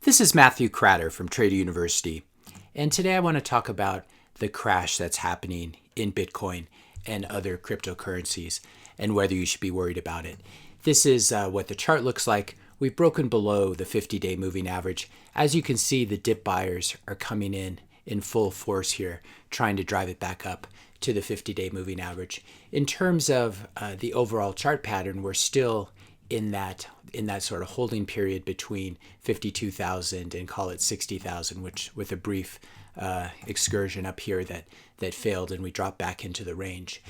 This is Matthew Cratter from Trader University, and today I want to talk about the crash that's happening in Bitcoin and other cryptocurrencies and whether you should be worried about it. This is what the chart looks like. We've broken below the 50-day moving average. As you can see, the dip buyers are coming in full force here, trying to drive it back up to the 50-day moving average. In terms of the overall chart pattern, we're still in that sort of holding period between 52,000 and call it 60,000, which with a brief excursion up here that failed and we dropped back into the range.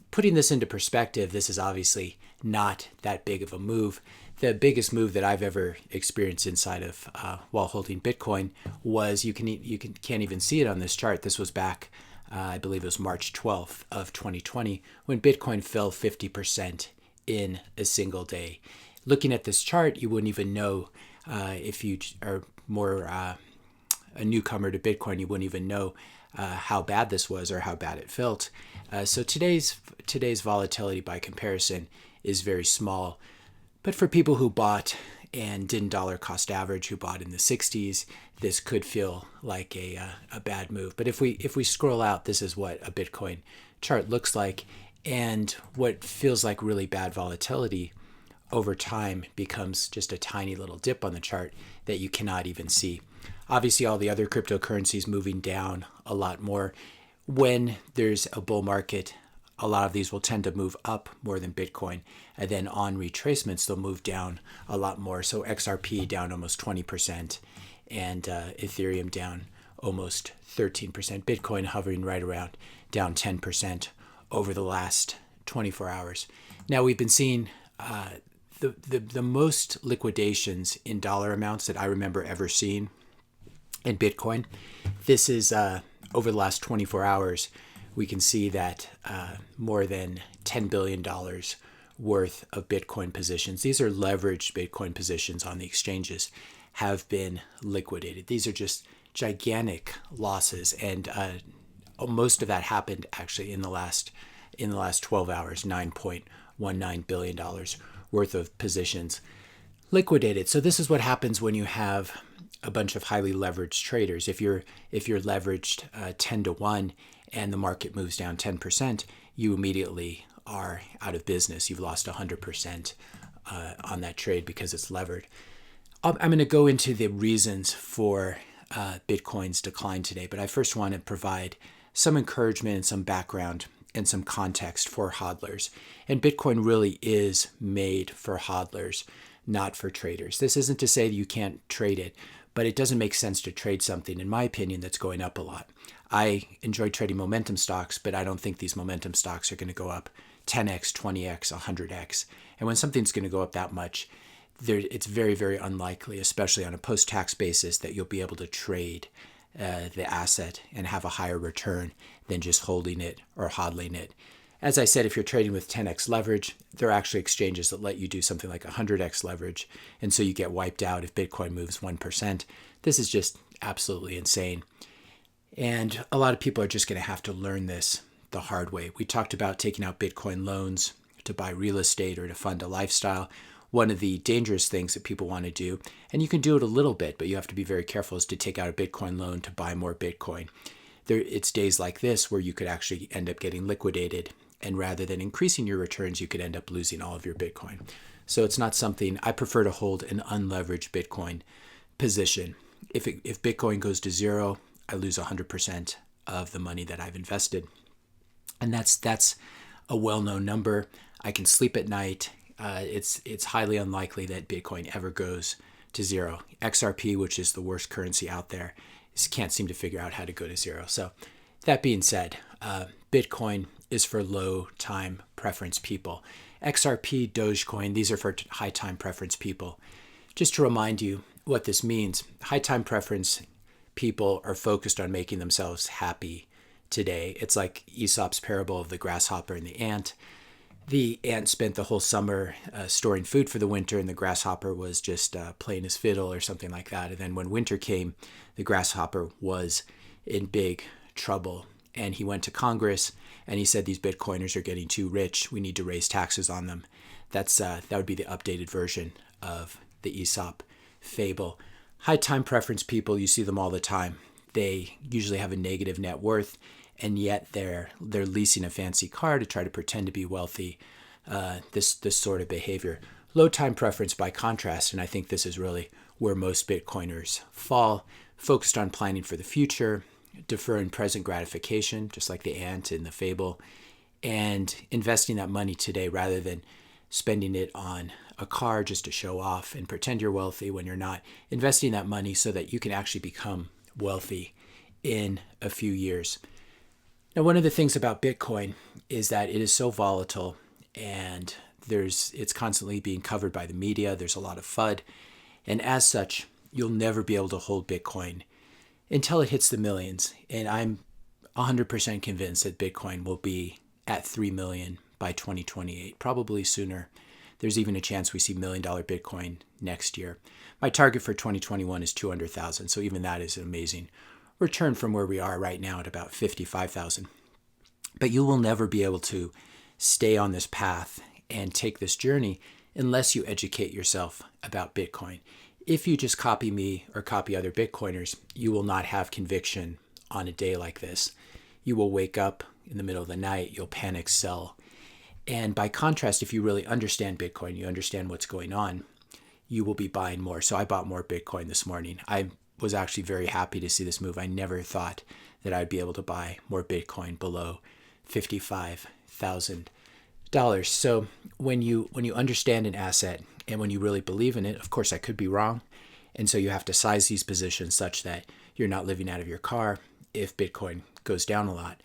Putting this into perspective, this is obviously not that big of a move. The biggest move that I've ever experienced inside of while holding Bitcoin was can't even see it on this chart. This was back, I believe it was March 12th of 2020 when Bitcoin fell 50% in a single day. Looking at this chart, you wouldn't even know if you are more a newcomer to Bitcoin, you wouldn't even know how bad this was or how bad it felt. So today's volatility by comparison is very small. But for people who bought and didn't dollar cost average, who bought in the 60s, this could feel like a bad move. But if we scroll out, this is what a Bitcoin chart looks like. And what feels like really bad volatility over time becomes just a tiny little dip on the chart that you cannot even see. Obviously, all the other cryptocurrencies moving down a lot more. When there's a bull market, a lot of these will tend to move up more than Bitcoin. And then on retracements, they'll move down a lot more. So XRP down almost 20% and Ethereum down almost 13%. Bitcoin hovering right around down 10% over the last 24 hours. Now we've been seeing the most liquidations in dollar amounts that I remember ever seeing in Bitcoin. This is over the last 24 hours, we can see that more than $10 billion worth of Bitcoin positions, these are leveraged Bitcoin positions on the exchanges, have been liquidated. These are just gigantic losses, and most of that happened actually in the last 12 hours. $9.19 billion worth of positions liquidated. So this is what happens when you have a bunch of highly leveraged traders. If you're leveraged 10 to 1 and the market moves down 10%, you immediately are out of business. You've lost 100% on that trade because it's levered. I'm going to go into the reasons for Bitcoin's decline today, but I first want to provide some encouragement and some background and some context for hodlers. And Bitcoin really is made for hodlers, not for traders. This isn't to say that you can't trade it, but it doesn't make sense to trade something, in my opinion, that's going up a lot. I enjoy trading momentum stocks, but I don't think these momentum stocks are going to go up 10x, 20x, 100x. And when something's going to go up that much, it's very, very unlikely, especially on a post-tax basis, that you'll be able to trade the asset and have a higher return than just holding it or hodling it. As I said, if you're trading with 10x leverage, there are actually exchanges that let you do something like 100x leverage, and so you get wiped out if Bitcoin moves 1%. This is just absolutely insane. And a lot of people are just going to have to learn this the hard way. We talked about taking out Bitcoin loans to buy real estate or to fund a lifestyle. One of the dangerous things that people want to do, and you can do it a little bit, but you have to be very careful, is to take out a Bitcoin loan to buy more Bitcoin. It's days like this where you could actually end up getting liquidated, and rather than increasing your returns, you could end up losing all of your Bitcoin. So it's not something. I prefer to hold an unleveraged Bitcoin position. If Bitcoin goes to zero, I lose 100% of the money that I've invested. And that's a well-known number. I can sleep at night. It's highly unlikely that Bitcoin ever goes to zero. XRP, which is the worst currency out there, can't seem to figure out how to go to zero. So that being said, Bitcoin is for low time preference people. XRP, Dogecoin, these are for high time preference people. Just to remind you what this means, high time preference people are focused on making themselves happy today. It's like Aesop's parable of the grasshopper and the ant. The ant spent the whole summer storing food for the winter, and the grasshopper was just playing his fiddle or something like that. And then when winter came, the grasshopper was in big trouble. And he went to Congress and he said, these Bitcoiners are getting too rich. We need to raise taxes on them. That would be the updated version of the Aesop fable. High time preference people, you see them all the time. They usually have a negative net worth, and yet they're leasing a fancy car to try to pretend to be wealthy. This sort of behavior. Low time preference, by contrast, and I think this is really where most Bitcoiners fall, focused on planning for the future, deferring present gratification, just like the ant in the fable, and investing that money today rather than spending it on a car just to show off and pretend you're wealthy when you're not. Investing that money so that you can actually become wealthy in a few years. Now, one of the things about Bitcoin is that it is so volatile, and it's constantly being covered by the media. There's a lot of FUD. And as such, you'll never be able to hold Bitcoin until it hits the millions. And I'm 100% convinced that Bitcoin will be at 3 million by 2028, probably sooner. There's even a chance we see $1 million Bitcoin next year. My target for 2021 is 200,000. So even that is an amazing return from where we are right now at about 55,000. But you will never be able to stay on this path and take this journey unless you educate yourself about Bitcoin. If you just copy me or copy other Bitcoiners, you will not have conviction on a day like this. You will wake up in the middle of the night, you'll panic sell. And by contrast, if you really understand Bitcoin, you understand what's going on, you will be buying more. So I bought more Bitcoin this morning. I was actually very happy to see this move. I never thought that I'd be able to buy more Bitcoin below $55,000. So when you understand an asset and when you really believe in it, of course I could be wrong. And so you have to size these positions such that you're not living out of your car if Bitcoin goes down a lot.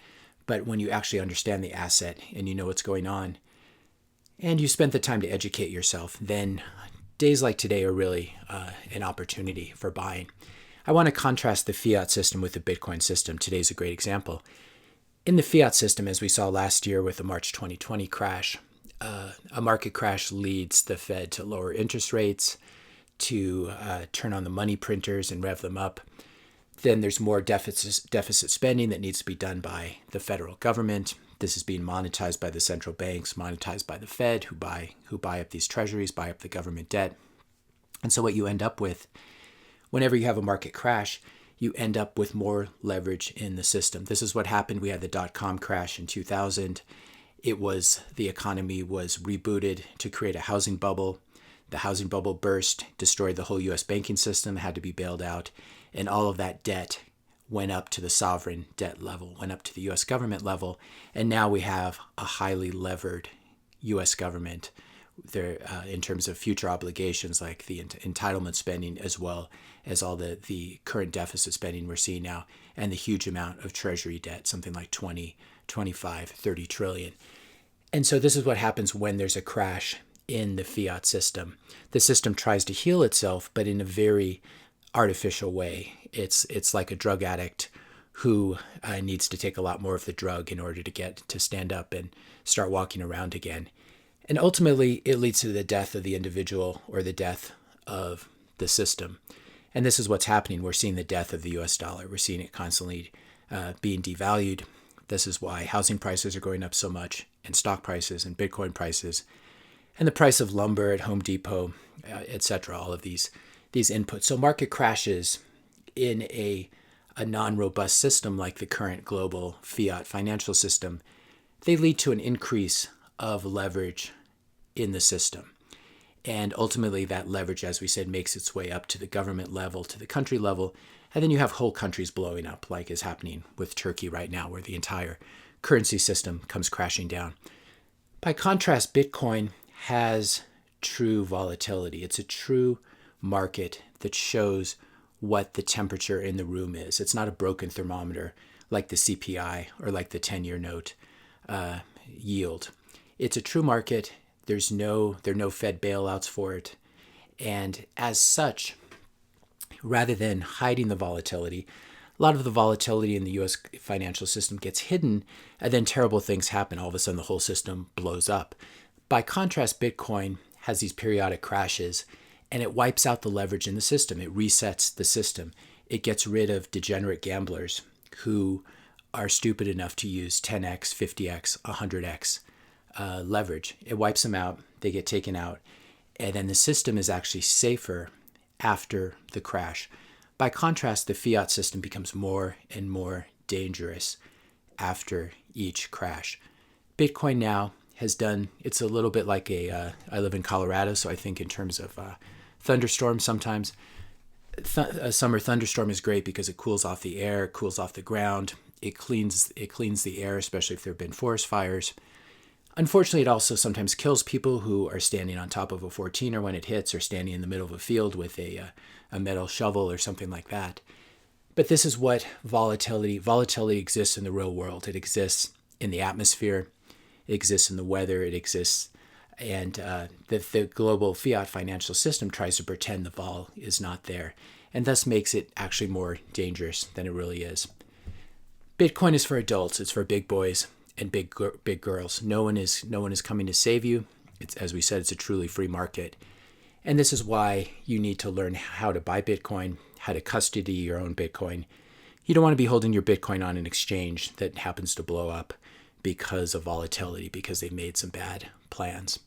But when you actually understand the asset and you know what's going on and you spend the time to educate yourself, then days like today are really an opportunity for buying. I want to contrast the fiat system with the Bitcoin system. Today's a great example. In the fiat system, as we saw last year with the March 2020 crash, a market crash leads the Fed to lower interest rates, to turn on the money printers and rev them up. Then there's more deficit spending that needs to be done by the federal government. This is being monetized by the central banks, monetized by the Fed, who buy up these treasuries, buy up the government debt. And so what you end up with, whenever you have a market crash, you end up with more leverage in the system. This is what happened. We had the dot-com crash in 2000. The economy was rebooted to create a housing bubble. The housing bubble burst, destroyed the whole US banking system, had to be bailed out. And all of that debt went up to the sovereign debt level, went up to the US government level. And now we have a highly levered US government there in terms of future obligations like the entitlement spending, as well as all the current deficit spending we're seeing now, and the huge amount of treasury debt, something like 20, 25, 30 trillion. And so this is what happens when there's a crash in the fiat system. The system tries to heal itself, but in a very artificial way. It's like a drug addict who needs to take a lot more of the drug in order to get to stand up and start walking around again. And ultimately, it leads to the death of the individual or the death of the system. And this is what's happening. We're seeing the death of the US dollar. We're seeing it constantly being devalued. This is why housing prices are going up so much, and stock prices and Bitcoin prices, and the price of lumber at Home Depot, etc., all of these inputs. So market crashes in a non-robust system like the current global fiat financial system, they lead to an increase of leverage in the system. And ultimately that leverage, as we said, makes its way up to the government level, to the country level. And then you have whole countries blowing up, like is happening with Turkey right now, where the entire currency system comes crashing down. By contrast, Bitcoin has true volatility. It's a true market that shows what the temperature in the room is. It's not a broken thermometer like the CPI or like the 10-year note yield. It's a true market. There are no Fed bailouts for it. And as such, rather than hiding the volatility, a lot of the volatility in the US financial system gets hidden, and then terrible things happen. All of a sudden, the whole system blows up. By contrast, Bitcoin has these periodic crashes, and it wipes out the leverage in the system. It resets the system. It gets rid of degenerate gamblers who are stupid enough to use 10x, 50x, 100x leverage. It wipes them out. They get taken out. And then the system is actually safer after the crash. By contrast, the fiat system becomes more and more dangerous after each crash. Bitcoin now has done, it's a little bit like I live in Colorado, so I think in terms of thunderstorms sometimes. A summer thunderstorm is great because it cools off the air, it cools off the ground, it cleans the air, especially if there have been forest fires. Unfortunately, it also sometimes kills people who are standing on top of a 14er when it hits, or standing in the middle of a field with a metal shovel or something like that. But this is what volatility exists in the real world. It exists in the atmosphere, it exists in the weather, it exists, and the global fiat financial system tries to pretend the vol is not there, and thus makes it actually more dangerous than it really is. Bitcoin is for adults. It's for big boys and big girls. No one is coming to save you. It's, as we said, it's a truly free market. And this is why you need to learn how to buy Bitcoin, how to custody your own Bitcoin. You don't want to be holding your Bitcoin on an exchange that happens to blow up because of volatility, because they've made some bad plans.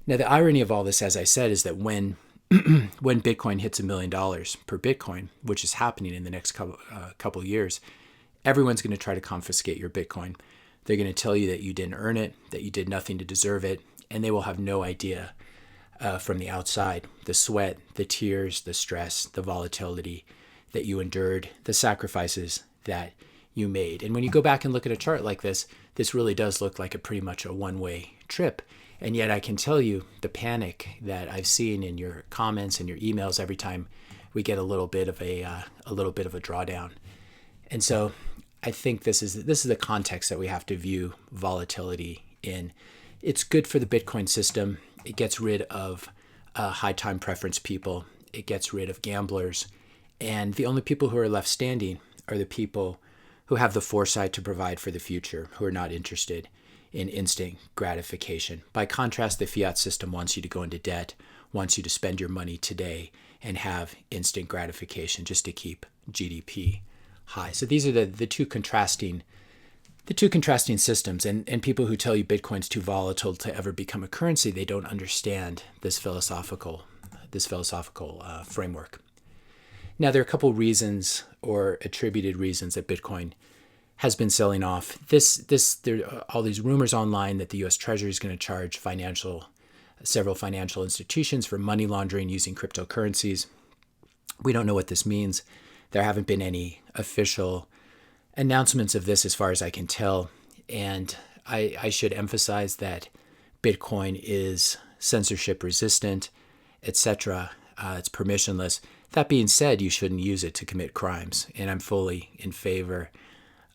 Now, the irony of all this, as I said, is that when Bitcoin hits $1 million per Bitcoin, which is happening in the next couple years, everyone's going to try to confiscate your Bitcoin. They're going to tell you that you didn't earn it, that you did nothing to deserve it, and they will have no idea from the outside the sweat, the tears, the stress, the volatility that you endured, the sacrifices that you made. And when you go back and look at a chart like this really does look like pretty much a one-way trip. And yet I can tell you the panic that I've seen in your comments and your emails every time we get a little bit of a drawdown. And so I think this is the context that we have to view volatility in. It's good for the Bitcoin system. It gets rid of high time preference people. It gets rid of gamblers. And the only people who are left standing are the people who have the foresight to provide for the future, who are not interested in instant gratification. By contrast, the fiat system wants you to go into debt, wants you to spend your money today and have instant gratification just to keep GDP high. So these are the two contrasting systems, and people who tell you Bitcoin's too volatile to ever become a currency, they don't understand this philosophical framework. Now, there are a couple reasons or attributed reasons that Bitcoin has been selling off. There are all these rumors online that the US Treasury is going to charge several financial institutions for money laundering using cryptocurrencies. We don't know what this means. There haven't been any official announcements of this as far as I can tell. And I should emphasize that Bitcoin is censorship resistant, etc. It's permissionless. That being said, you shouldn't use it to commit crimes. And I'm fully in favor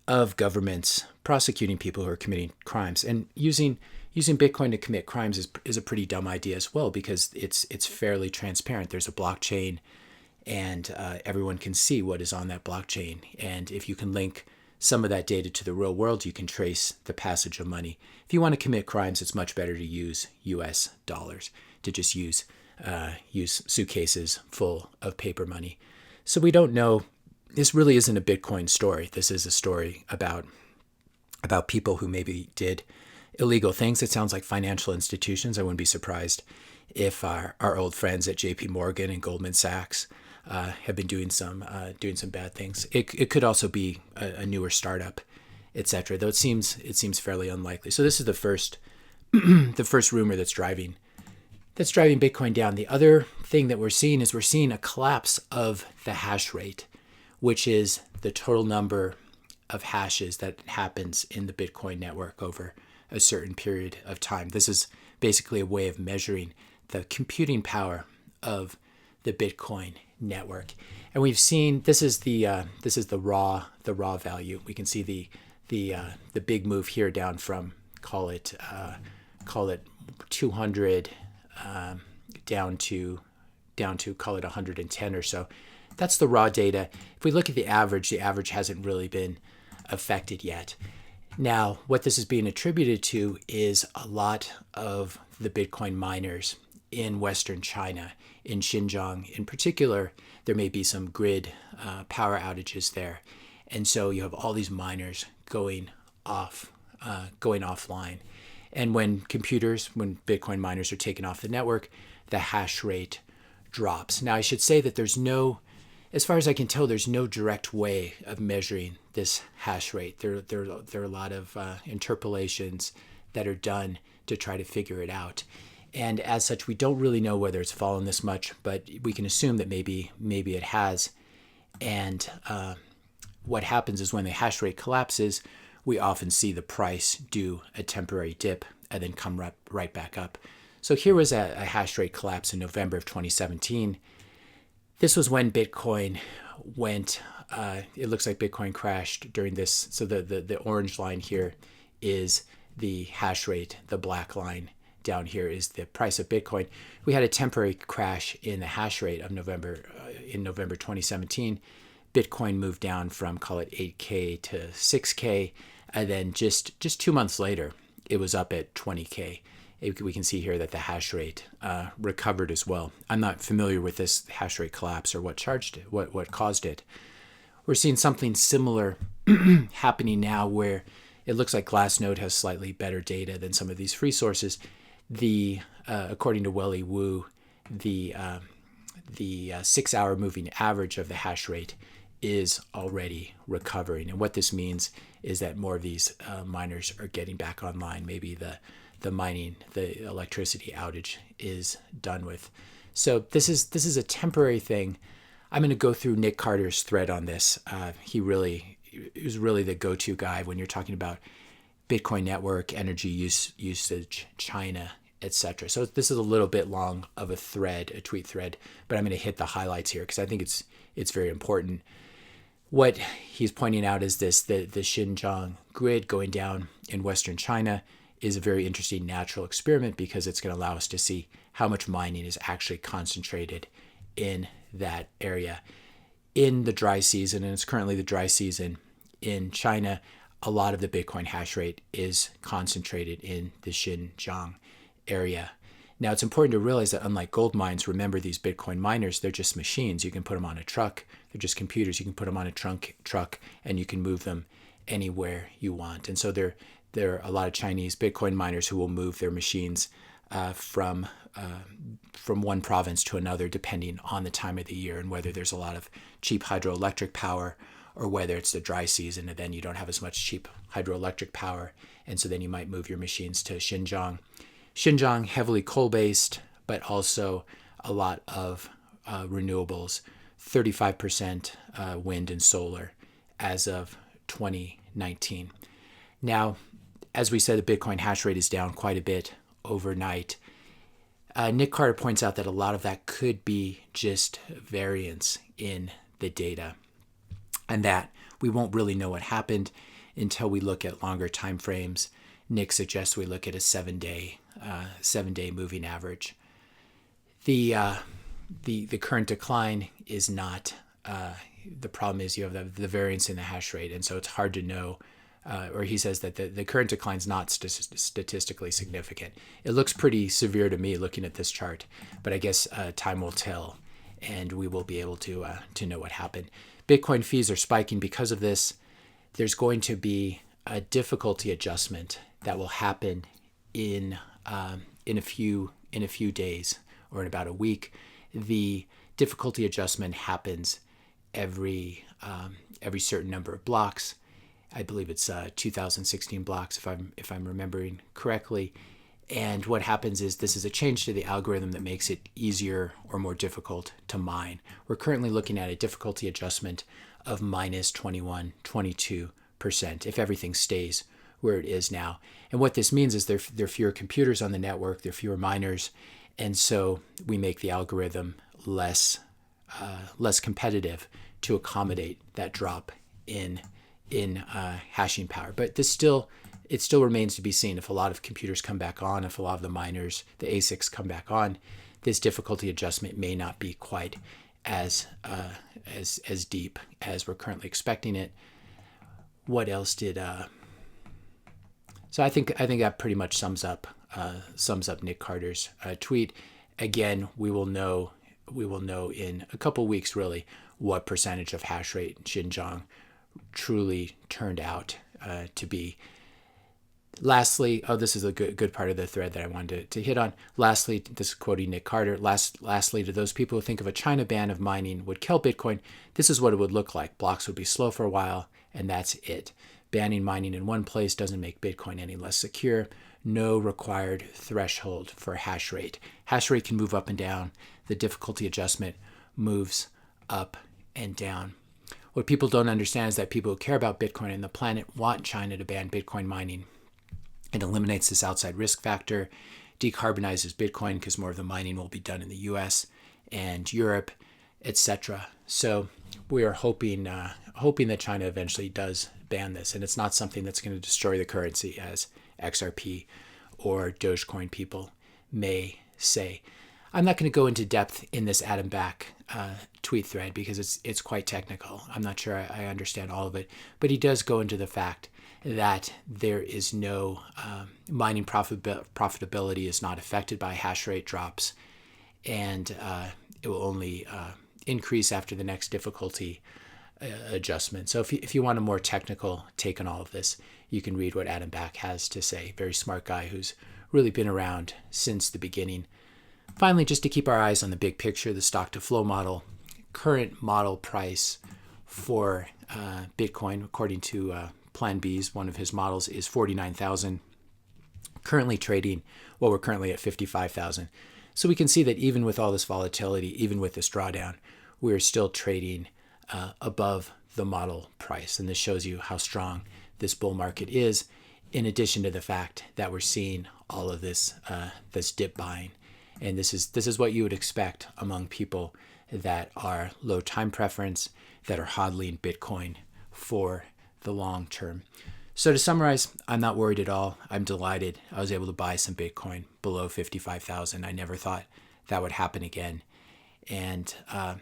of governments prosecuting people who are committing crimes. And using Bitcoin to commit crimes is a pretty dumb idea as well, because it's fairly transparent. There's a blockchain, and everyone can see what is on that blockchain. And if you can link some of that data to the real world, you can trace the passage of money. If you want to commit crimes, it's much better to use US dollars, to just use suitcases full of paper money. So we don't know. This really isn't a Bitcoin story. This is a story about people who maybe did illegal things. It sounds like financial institutions. I wouldn't be surprised if our old friends at JP Morgan and Goldman Sachs have been doing some bad things. It could also be a newer startup, etc. Though it seems fairly unlikely. So this is the first rumor that's driving Bitcoin down. The other thing that we're seeing is a collapse of the hash rate, which is the total number of hashes that happens in the Bitcoin network over a certain period of time. This is basically a way of measuring the computing power of the Bitcoin network. And we've seen this is the raw value. We can see the big move here down from call it 200 down to call it 110 or so. That's the raw data. If we look at the average hasn't really been affected yet. Now, what this is being attributed to is a lot of the Bitcoin miners in Western China, in Xinjiang in particular. There may be some grid power outages there. And so you have all these miners going offline. And when Bitcoin miners are taken off the network, the hash rate drops. Now I should say that as far as I can tell, there's no direct way of measuring this hash rate. There are a lot of interpolations that are done to try to figure it out. And as such, we don't really know whether it's fallen this much, but we can assume that maybe it has. And what happens is when the hash rate collapses, we often see the price do a temporary dip and then come right back up. So here was a hash rate collapse in November of 2017. This was when Bitcoin went, it looks like Bitcoin crashed during this. So the orange line here is the hash rate. The black line down here is the price of Bitcoin. We had a temporary crash in the hash rate of November 2017. Bitcoin moved down from, call it 8K to 6K. And then just 2 months later, it was up at 20K. We can see here that the hash rate recovered as well. I'm not familiar with this hash rate collapse or what caused it. We're seeing something similar happening now where it looks like Glassnode has slightly better data than some of these free sources. According to Welly Wu, the 6-hour moving average of the hash rate is already recovering. And what this means is that more of these miners are getting back online. Maybe the mining, the electricity outage is done with. So this is a temporary thing. I'm going to go through Nick Carter's thread on this. He was really the go-to guy when you're talking about Bitcoin network, energy usage, China, etc. So this is a little bit long of a tweet thread, but I'm going to hit the highlights here because I think it's very important. What he's pointing out is the Xinjiang grid going down in Western China is a very interesting natural experiment because it's going to allow us to see how much mining is actually concentrated in that area. In the dry season, and it's currently the dry season in China, a lot of the Bitcoin hash rate is concentrated in the Xinjiang area. Now, it's important to realize that unlike gold mines, remember these Bitcoin miners, they're just machines. You can put them on a truck. They're just computers. You can put them on a truck, and you can move them anywhere you want. And so there are a lot of Chinese Bitcoin miners who will move their machines from one province to another, depending on the time of the year and whether there's a lot of cheap hydroelectric power or whether it's the dry season and then you don't have as much cheap hydroelectric power. And so then you might move your machines to Xinjiang. Xinjiang, heavily coal-based, but also a lot of renewables, 35% wind and solar as of 2019. Now, as we said, the Bitcoin hash rate is down quite a bit overnight. Nick Carter points out that a lot of that could be just variance in the data and that we won't really know what happened until we look at longer time frames. Nick suggests we look at a 7-day moving average. The current decline is not the problem. Is you have the variance in the hash rate, and so it's hard to know. Or he says that the current decline is not statistically significant. It looks pretty severe to me looking at this chart, but I guess time will tell, and we will be able to know what happened. Bitcoin fees are spiking because of this. There's going to be a difficulty adjustment that will happen in a few days or in about a week. The difficulty adjustment happens every certain number of blocks. I believe it's 2016 blocks if I'm remembering correctly. And what happens is this is a change to the algorithm that makes it easier or more difficult to mine. We're currently looking at a difficulty adjustment of minus 21, 22% if everything stays where it is now. And what this means is there are fewer computers on the network, there are fewer miners, and so we make the algorithm less competitive to accommodate that drop in hashing power. But it still remains to be seen if a lot of computers come back on, if a lot of the miners, the ASICs come back on, this difficulty adjustment may not be quite as deep as we're currently expecting it. What else did? So I think that pretty much sums up Nick Carter's tweet. Again, we will know in a couple weeks really what percentage of hash rate Xinjiang truly turned out to be. Lastly, this is a good part of the thread that I wanted to hit on. Lastly, this is quoting Nick Carter. Lastly, to those people who think of a China ban of mining would kill Bitcoin, this is what it would look like. Blocks would be slow for a while, and that's it. Banning mining in one place doesn't make Bitcoin any less secure. No required threshold for hash rate. Hash rate can move up and down. The difficulty adjustment moves up and down. What people don't understand is that people who care about Bitcoin and the planet want China to ban Bitcoin mining. It eliminates this outside risk factor, decarbonizes Bitcoin because more of the mining will be done in the US and Europe, etc. So we are hoping that China eventually does ban this, and it's not something that's going to destroy the currency as XRP or Dogecoin people may say. I'm not going to go into depth in this Adam Back tweet thread because it's quite technical. I'm not sure I understand all of it, but he does go into the fact that there is no mining profitability is not affected by hash rate drops, and it will only increase after the next difficulty adjustment. So if you want a more technical take on all of this, you can read what Adam Back has to say. Very smart guy who's really been around since the beginning. Finally, just to keep our eyes on the big picture, the stock to flow model, current model price for Bitcoin, according to Plan B's, one of his models, is 49,000. Currently trading, well, we're currently at 55,000. So we can see that even with all this volatility, even with this drawdown, we're still trading above the model price. And this shows you how strong this bull market is, in addition to the fact that we're seeing all of this dip buying. And this is what you would expect among people that are low time preference, that are hodling Bitcoin for the long term. So to summarize, I'm not worried at all. I'm delighted I was able to buy some Bitcoin below 55,000. I never thought that would happen again. And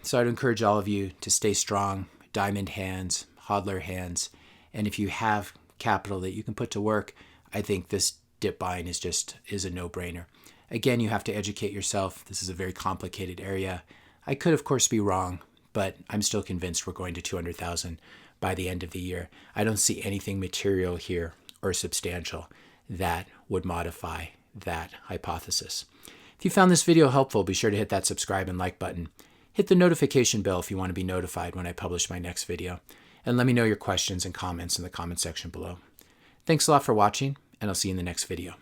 so I'd encourage all of you to stay strong, diamond hands, hodler hands. And if you have capital that you can put to work, I think this dip buying is a no-brainer. Again, you have to educate yourself. This is a very complicated area. I could, of course, be wrong, but I'm still convinced we're going to 200,000 by the end of the year. I don't see anything material here or substantial that would modify that hypothesis. If you found this video helpful, be sure to hit that subscribe and like button. Hit the notification bell if you want to be notified when I publish my next video. And let me know your questions and comments in the comment section below. Thanks a lot for watching, and I'll see you in the next video.